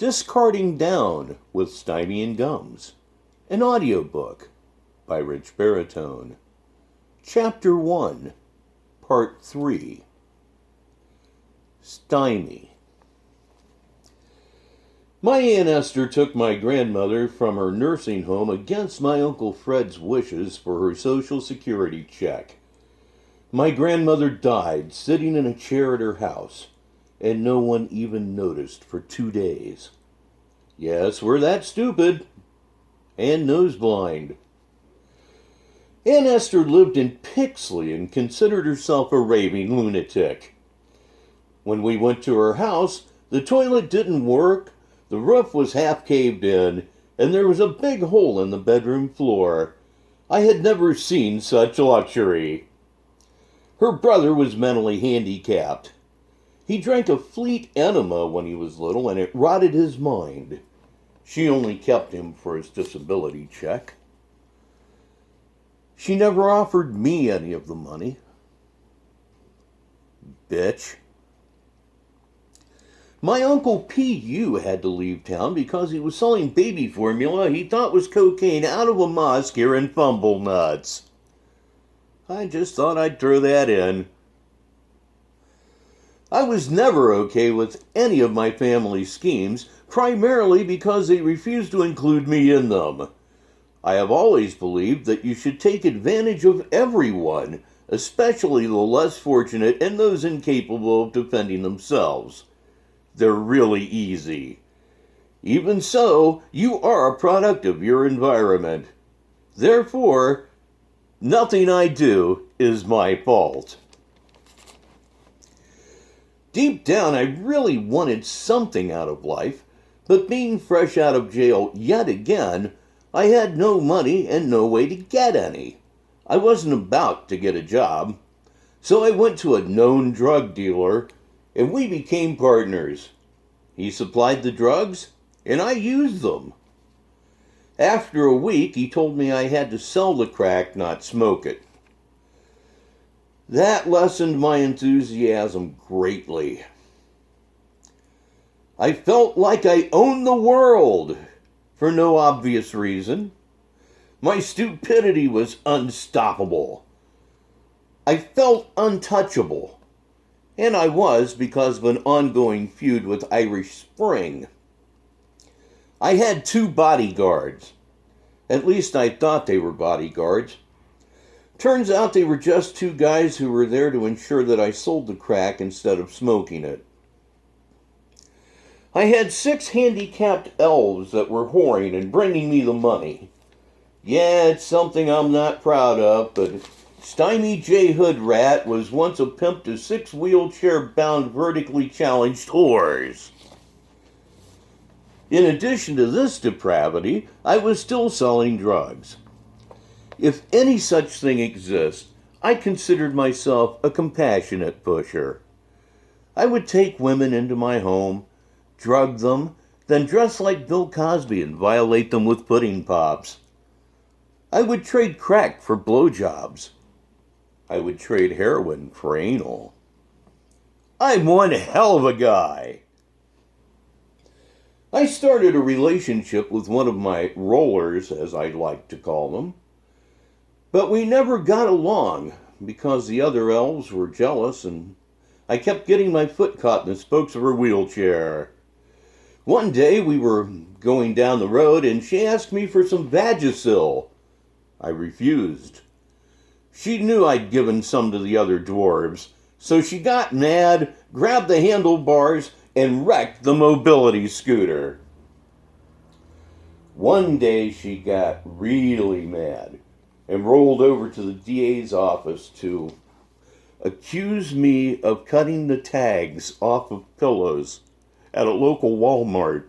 Discarding Down with Stymie and Gums, an audiobook by Rich Baritone. Chapter 1, Part 3. Stymie. My Aunt Esther took my grandmother from her nursing home against my Uncle Fred's wishes for her Social Security check. My grandmother died sitting in a chair at her house, and no one even noticed for 2 days. Yes, we're that stupid. And nose blind. Aunt Esther lived in Pixley and considered herself a raving lunatic. When we went to her house, the toilet didn't work, the roof was half caved in, and there was a big hole in the bedroom floor. I had never seen such luxury. Her brother was mentally handicapped. He drank a fleet enema when he was little, and it rotted his mind. She only kept him for his disability check. She never offered me any of the money. Bitch. My Uncle P.U. had to leave town because he was selling baby formula he thought was cocaine out of a mosque here in Fumble Nuts. I just thought I'd throw that in. I was never okay with any of my family's schemes, primarily because they refused to include me in them. I have always believed that you should take advantage of everyone, especially the less fortunate and those incapable of defending themselves. They're really easy. Even so, you are a product of your environment. Therefore, nothing I do is my fault. Deep down, I really wanted something out of life, but being fresh out of jail yet again, I had no money and no way to get any. I wasn't about to get a job, so I went to a known drug dealer, and we became partners. He supplied the drugs, and I used them. After a week, he told me I had to sell the crack, not smoke it. That lessened my enthusiasm greatly. I felt like I owned the world, for no obvious reason. My stupidity was unstoppable. I felt untouchable, and I was because of an ongoing feud with Irish Spring. I had 2 bodyguards. At least I thought they were bodyguards. Turns out they were just 2 guys who were there to ensure that I sold the crack instead of smoking it. I had 6 handicapped elves that were whoring and bringing me the money. Yeah, it's something I'm not proud of, but Stymie J. Hoodrat was once a pimp to 6 wheelchair-bound vertically challenged whores. In addition to this depravity, I was still selling drugs. If any such thing exists, I considered myself a compassionate pusher. I would take women into my home, drug them, then dress like Bill Cosby and violate them with pudding pops. I would trade crack for blowjobs. I would trade heroin for anal. I'm one hell of a guy. I started a relationship with one of my rollers, as I like to call them. But we never got along because the other elves were jealous and I kept getting my foot caught in the spokes of her wheelchair. One day we were going down the road and she asked me for some Vagisil. I refused. She knew I'd given some to the other dwarves, so she got mad, grabbed the handlebars, and wrecked the mobility scooter. One day she got really mad and rolled over to the DA's office to accuse me of cutting the tags off of pillows at a local Walmart.